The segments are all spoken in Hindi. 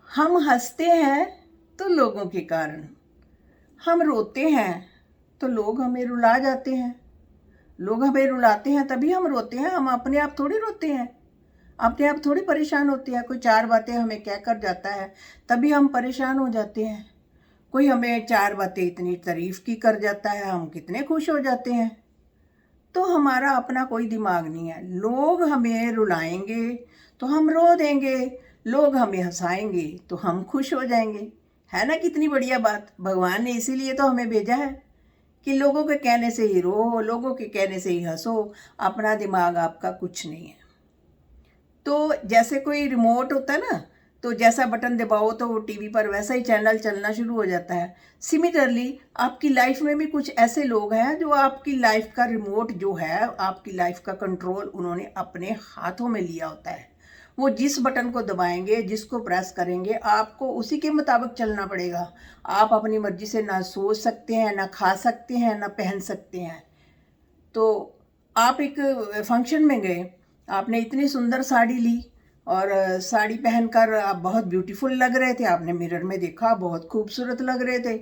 हम हंसते हैं तो लोगों के कारण, हम रोते हैं तो लोग हमें रुला जाते हैं। लोग हमें रुलाते हैं तभी हम रोते हैं, हम अपने आप थोड़ी रोते हैं, अपने आप थोड़ी परेशान होते हैं। कोई चार बातें हमें कह कर जाता है तभी हम परेशान हो जाते हैं। कोई हमें चार बातें इतनी तारीफ की कर जाता है, हम कितने खुश हो जाते हैं। तो हमारा अपना कोई दिमाग नहीं है। लोग हमें रुलाएंगे तो हम रो देंगे, लोग हमें हंसाएंगे तो हम खुश हो जाएंगे। है ना कितनी बढ़िया बात। भगवान ने इसीलिए तो हमें भेजा है कि लोगों के कहने से ही रो, लोगों के कहने से ही हंसो। अपना दिमाग आपका कुछ नहीं है। तो जैसे कोई रिमोट होता है ना, तो जैसा बटन दबाओ तो वो टीवी पर वैसा ही चैनल चलना शुरू हो जाता है। सिमिलरली आपकी लाइफ में भी कुछ ऐसे लोग हैं जो आपकी लाइफ का रिमोट जो है, आपकी लाइफ का कंट्रोल उन्होंने अपने हाथों में लिया होता है। वो जिस बटन को दबाएंगे, जिसको प्रेस करेंगे, आपको उसी के मुताबिक चलना पड़ेगा। आप अपनी मर्जी से ना सोच सकते हैं, ना खा सकते हैं, ना पहन सकते हैं। तो आप एक फंक्शन में गए, आपने इतनी सुंदर साड़ी ली और साड़ी पहनकर आप बहुत ब्यूटीफुल लग रहे थे। आपने मिरर में देखा, बहुत खूबसूरत लग रहे थे।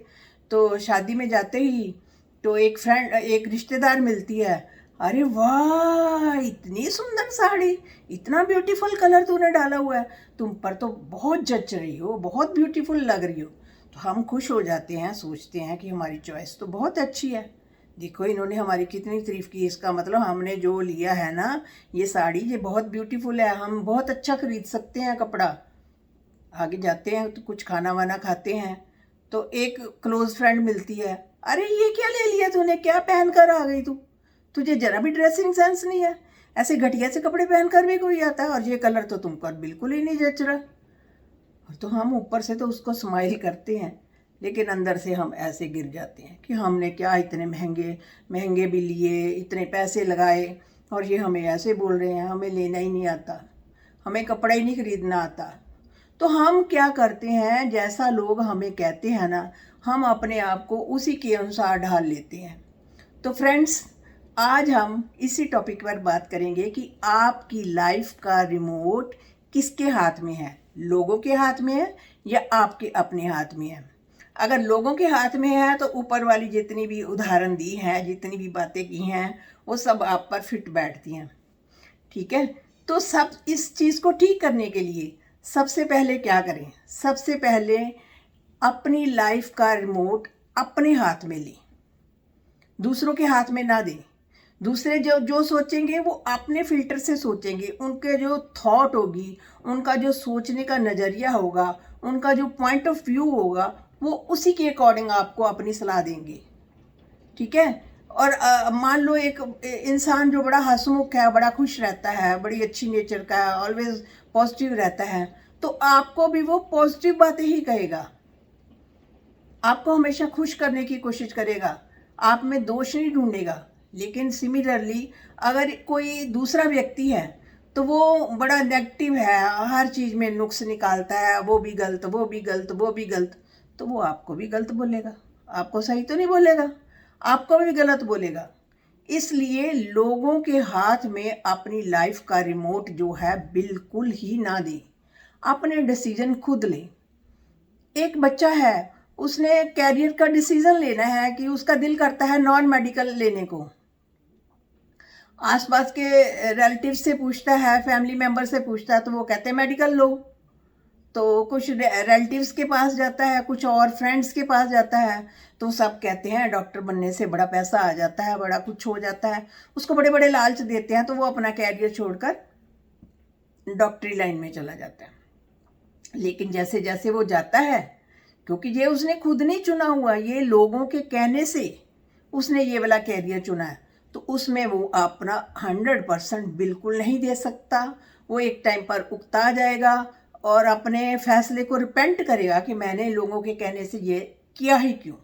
तो शादी में जाते ही तो एक रिश्तेदार मिलती है। अरे वाह, इतनी सुंदर साड़ी, इतना ब्यूटीफुल कलर तूने डाला हुआ है, तुम पर तो बहुत जच रही हो, बहुत ब्यूटीफुल लग रही हो। तो हम खुश हो जाते हैं, सोचते हैं कि हमारी चॉइस तो बहुत अच्छी है। देखो इन्होंने हमारी कितनी तारीफ की, इसका मतलब हमने जो लिया है ना ये साड़ी, ये बहुत ब्यूटीफुल है, हम बहुत अच्छा खरीद सकते हैं कपड़ा। आगे जाते हैं तो कुछ खाना वाना खाते हैं तो एक क्लोज फ्रेंड मिलती है। अरे ये क्या ले लिया तूने, क्या पहन कर आ गई तू, तुझे जरा भी ड्रेसिंग सेंस नहीं है। ऐसे घटिया से कपड़े पहन कर भी कोई आता है, और ये कलर तो तुम पर बिल्कुल ही नहीं जच रहा। तो हम ऊपर से तो उसको स्माइल करते हैं, लेकिन अंदर से हम ऐसे गिर जाते हैं कि हमने क्या इतने महंगे महंगे भी लिए, इतने पैसे लगाए, और ये हमें ऐसे बोल रहे हैं, हमें लेना ही नहीं आता, हमें कपड़ा ही नहीं खरीदना आता। तो हम क्या करते हैं, जैसा लोग हमें कहते हैं ना, हम अपने आप को उसी के अनुसार ढाल लेते हैं। तो फ्रेंड्स, आज हम इसी टॉपिक पर बात करेंगे कि आपकी लाइफ का रिमोट किसके हाथ में है, लोगों के हाथ में है या आपके अपने हाथ में है। अगर लोगों के हाथ में है तो ऊपर वाली जितनी भी उदाहरण दी हैं, जितनी भी बातें की हैं, वो सब आप पर फिट बैठती हैं। ठीक है। तो सब इस चीज़ को ठीक करने के लिए सबसे पहले क्या करें, सबसे पहले अपनी लाइफ का रिमोट अपने हाथ में लें, दूसरों के हाथ में ना दें। दूसरे जो जो सोचेंगे वो अपने फिल्टर से सोचेंगे, उनके जो थॉट होगी, उनका जो सोचने का नज़रिया होगा, उनका जो पॉइंट ऑफ व्यू होगा, वो उसी के अकॉर्डिंग आपको अपनी सलाह देंगे। ठीक है। और मान लो एक इंसान जो बड़ा हंसमुख है, बड़ा खुश रहता है, बड़ी अच्छी नेचर का है, ऑलवेज पॉजिटिव रहता है, तो आपको भी वो पॉजिटिव बातें ही कहेगा, आपको हमेशा खुश करने की कोशिश करेगा, आप में दोष नहीं ढूंढेगा। लेकिन सिमिलरली अगर कोई दूसरा व्यक्ति है तो वो बड़ा नेगेटिव है, हर चीज़ में नुक्स निकालता है, वो भी गलत, वो भी गलत, वो भी गलत, तो वो आपको भी गलत बोलेगा, आपको सही तो नहीं बोलेगा, आपको भी गलत बोलेगा। इसलिए लोगों के हाथ में अपनी लाइफ का रिमोट जो है बिल्कुल ही ना दें, अपने डिसीजन खुद लें। एक बच्चा है, उसने कैरियर का डिसीजन लेना है कि उसका दिल करता है नॉन मेडिकल लेने को। आसपास के रिलेटिव से पूछता है, फैमिली मेंबर से पूछता है, तो वो कहते हैं मेडिकल लो। तो कुछ रिलेटिव्स के पास जाता है, कुछ और फ्रेंड्स के पास जाता है, तो सब कहते हैं डॉक्टर बनने से बड़ा पैसा आ जाता है, बड़ा कुछ हो जाता है, उसको बड़े बड़े लालच देते हैं, तो वो अपना कैरियर छोड़कर डॉक्टरी लाइन में चला जाता है। लेकिन जैसे जैसे वो जाता है, क्योंकि ये उसने खुद नहीं चुना हुआ, ये लोगों के कहने से उसने ये वाला कैरियर चुना है, तो उसमें वो अपना 100% बिल्कुल नहीं दे सकता। वो एक टाइम पर उकता जाएगा और अपने फैसले को रिपेंट करेगा कि मैंने लोगों के कहने से ये किया ही क्यों।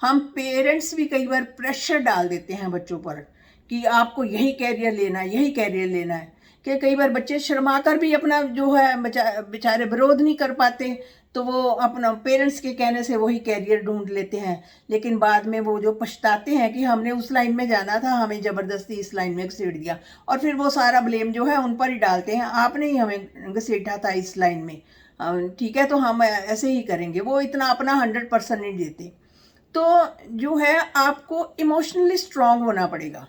हम पेरेंट्स भी कई बार प्रेशर डाल देते हैं बच्चों पर कि आपको यही कैरियर लेना है, यही कैरियर लेना है, कि कई बार बच्चे शर्मा कर भी अपना जो है बेचारे विरोध नहीं कर पाते, तो वो अपना पेरेंट्स के कहने से वही कैरियर ढूंढ लेते हैं। लेकिन बाद में वो जो पछताते हैं कि हमने उस लाइन में जाना था, हमें ज़बरदस्ती इस लाइन में घसीट दिया, और फिर वो सारा ब्लेम जो है उन पर ही डालते हैं, आपने ही हमें घसीटा था इस लाइन में, ठीक है तो हम ऐसे ही करेंगे, वो इतना अपना 100% नहीं देते। तो जो है आपको इमोशनली स्ट्रांग होना पड़ेगा।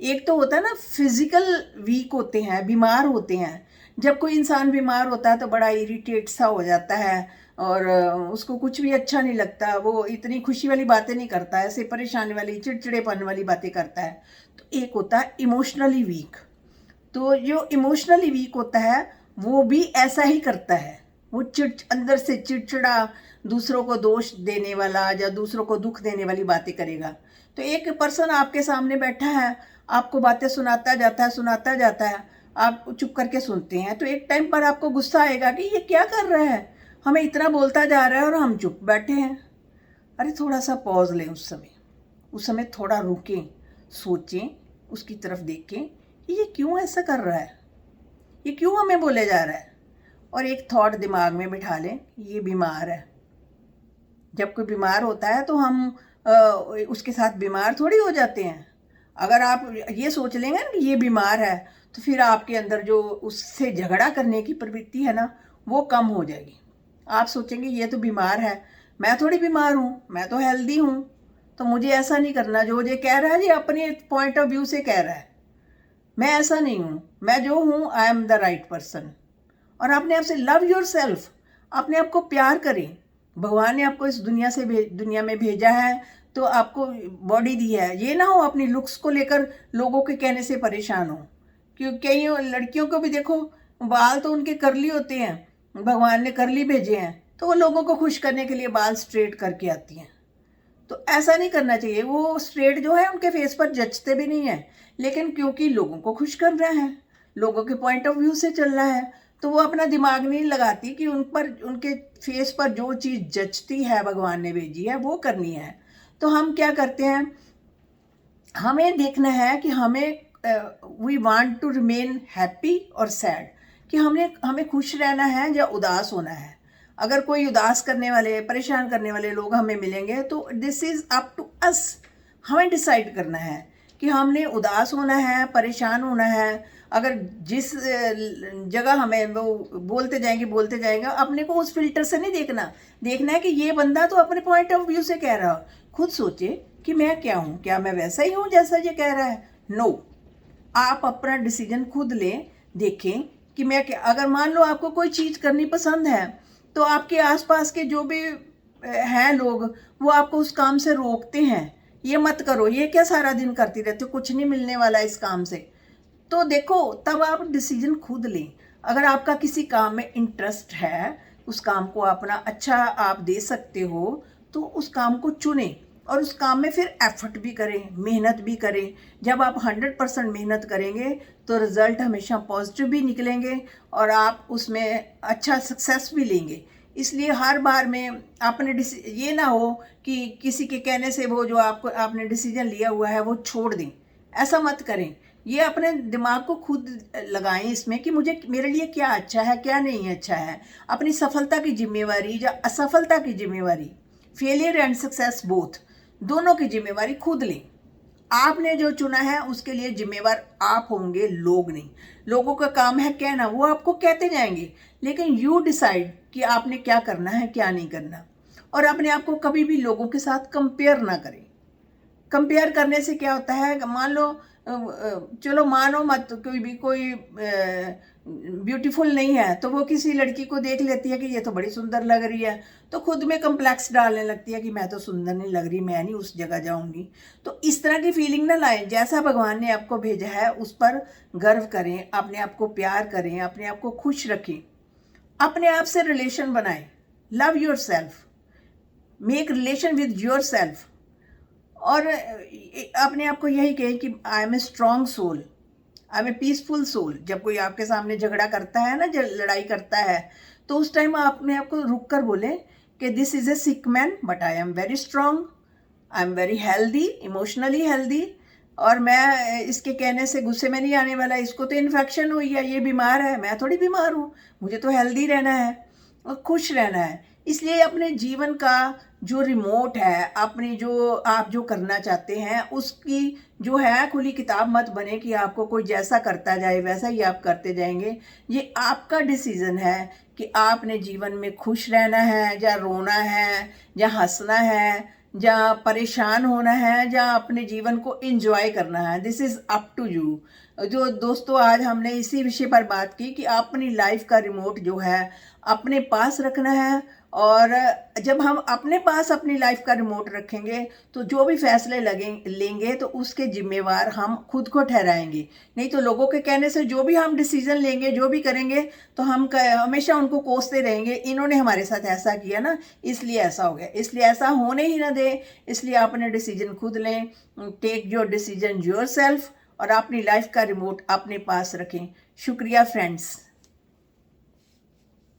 एक तो होता है ना फिजिकल वीक होते हैं, बीमार होते हैं। जब कोई इंसान बीमार होता है तो बड़ा इरिटेट सा हो जाता है और उसको कुछ भी अच्छा नहीं लगता, वो इतनी खुशी वाली बातें नहीं करता है, ऐसे परेशानी वाली चिड़चिड़ेपन वाली बातें करता है। तो एक होता है इमोशनली वीक। तो जो इमोशनली वीक होता है वो भी ऐसा ही करता है, वो अंदर से चिड़चिड़ा, दूसरों को दोष देने वाला या दूसरों को दुख देने वाली बातें करेगा। तो एक पर्सन आपके सामने बैठा है, आपको बातें सुनाता जाता है, आप चुप करके सुनते हैं, तो एक टाइम पर आपको गुस्सा आएगा कि ये क्या कर रहा है, हमें इतना बोलता जा रहा है और हम चुप बैठे हैं। अरे थोड़ा सा पॉज लें, उस समय थोड़ा रुकें, सोचें, उसकी तरफ देखें कि ये क्यों ऐसा कर रहा है, ये क्यों हमें बोले जा रहा है, और एक थॉट दिमाग में बिठा लें, ये बीमार है। जब कोई बीमार होता है तो हम उसके साथ बीमार थोड़ी हो जाते हैं। अगर आप ये सोच लेंगे ना कि ये बीमार है, तो फिर आपके अंदर जो उससे झगड़ा करने की प्रवृत्ति है ना, वो कम हो जाएगी। आप सोचेंगे ये तो बीमार है, मैं थोड़ी बीमार हूँ, मैं तो हेल्दी हूँ, तो मुझे ऐसा नहीं करना। जो ये कह रहा है ये अपने पॉइंट ऑफ व्यू से कह रहा है, मैं ऐसा नहीं हूँ, मैं जो हूँ I am the right person. और अपने आप से लव योर सेल्फ, अपने आप को प्यार करें। भगवान ने आपको इस दुनिया में भेजा है, तो आपको बॉडी दी है। ये ना हो अपनी लुक्स को लेकर लोगों के कहने से परेशान हो, क्योंकि कई लड़कियों को भी देखो, बाल तो उनके करली होते हैं, भगवान ने करली भेजे हैं, तो वो लोगों को खुश करने के लिए बाल स्ट्रेट करके आती हैं। तो ऐसा नहीं करना चाहिए। वो स्ट्रेट जो है उनके फेस पर जचते भी नहीं है, लेकिन क्योंकि लोगों को खुश कर रहा है, लोगों के पॉइंट ऑफ व्यू से चल रहा है, तो वो अपना दिमाग नहीं लगाती कि उन पर, उनके फेस पर जो चीज़ जचती है भगवान ने भेजी है वो करनी है। तो हम क्या करते हैं, हमें देखना है कि हमें we want to remain happy और सैड, कि हमें खुश रहना है या उदास होना है। अगर कोई उदास करने वाले, परेशान करने वाले लोग हमें मिलेंगे तो this is up to us. हमें डिसाइड करना है कि हमने उदास होना है, परेशान होना है। अगर जिस जगह हमें वो बोलते जाएंगे, अपने को उस फिल्टर से नहीं देखना है कि ये बंदा तो अपने पॉइंट ऑफ व्यू से कह रहा हो। खुद सोचे कि मैं क्या हूँ, क्या मैं वैसा ही हूँ जैसा ये कह रहा है? नो, आप अपना डिसीजन खुद लें, देखें कि मैं क्या। अगर मान लो आपको कोई चीज़ करनी पसंद है, तो आपके आसपास के जो भी हैं लोग, वो आपको उस काम से रोकते हैं, ये मत करो, ये क्या सारा दिन करती रहती हो, कुछ नहीं मिलने वाला इस काम से। तो देखो, तब आप डिसीजन खुद लें। अगर आपका किसी काम में इंटरेस्ट है, उस काम को अपना अच्छा आप दे सकते हो, तो उस काम को चुनें और उस काम में फिर एफर्ट भी करें, मेहनत भी करें। जब आप 100% मेहनत करेंगे तो रिज़ल्ट हमेशा पॉजिटिव भी निकलेंगे और आप उसमें अच्छा सक्सेस भी लेंगे। इसलिए हर बार में आपने ये ना हो कि किसी के कहने से वो जो आपने डिसीजन लिया हुआ है वो छोड़ दें, ऐसा मत करें। ये अपने दिमाग को खुद लगाएं इसमें कि मेरे लिए क्या अच्छा है, क्या नहीं अच्छा है। अपनी सफलता की जिम्मेवारी या असफलता की जिम्मेवारी, फेलियर एंड सक्सेस बोथ, दोनों की जिम्मेवारी खुद लें। आपने जो चुना है उसके लिए जिम्मेवार आप होंगे, लोग नहीं। लोगों का काम है कहना, वो आपको कहते जाएंगे, लेकिन यू डिसाइड कि आपने क्या करना है, क्या नहीं करना। और अपने आप को कभी भी लोगों के साथ कंपेयर ना करें। कंपेयर करने से क्या होता है, मान लो चलो मानो मत, कोई ब्यूटीफुल नहीं है, तो वो किसी लड़की को देख लेती है कि ये तो बड़ी सुंदर लग रही है, तो खुद में कम्प्लेक्स डालने लगती है कि मैं तो सुंदर नहीं लग रही, मैं नहीं उस जगह जाऊंगी। तो इस तरह की फीलिंग ना लाएं। जैसा भगवान ने आपको भेजा है उस पर गर्व करें, अपने आप को प्यार करें, अपने आप को खुश रखें, अपने आप से रिलेशन बनाएं। Love yourself, make relation with yourself. और अपने आप को यही कहें कि I am a strong soul, I am a peaceful soul. जब कोई आपके सामने झगड़ा करता है ना, जब लड़ाई करता है, तो उस टाइम अपने आप को रुक कर बोले कि this is a sick man but I am very strong, I am very healthy, emotionally healthy. और मैं इसके कहने से गुस्से में नहीं आने वाला। इसको तो इन्फेक्शन हुई है, ये बीमार है, मैं थोड़ी बीमार हूँ, मुझे तो हेल्दी रहना है। और खुश रहना है। इसलिए अपने जीवन का जो रिमोट है, अपनी जो आप जो करना चाहते हैं उसकी जो है खुली किताब मत बने कि आपको कोई जैसा करता जाए वैसा ही आप करते जाएंगे। ये आपका डिसीजन है कि आपने जीवन में खुश रहना है या रोना है या हंसना है या परेशान होना है या अपने जीवन को एंजॉय करना है। This is up to you. जो दोस्तों आज हमने इसी विषय पर बात की कि अपनी लाइफ का रिमोट जो है अपने पास रखना है। और जब हम अपने पास अपनी लाइफ का रिमोट रखेंगे तो जो भी फैसले लेंगे तो उसके जिम्मेवार हम खुद को ठहराएंगे। नहीं तो लोगों के कहने से जो भी हम डिसीजन लेंगे, जो भी करेंगे, तो हम हमेशा उनको कोसते रहेंगे, इन्होंने हमारे साथ ऐसा किया ना इसलिए ऐसा हो गया। इसलिए ऐसा होने ही ना दे, इसलिए अपने डिसीजन खुद लें। Take your decision yourself और अपनी लाइफ का रिमोट अपने पास रखें। शुक्रिया फ्रेंड्स।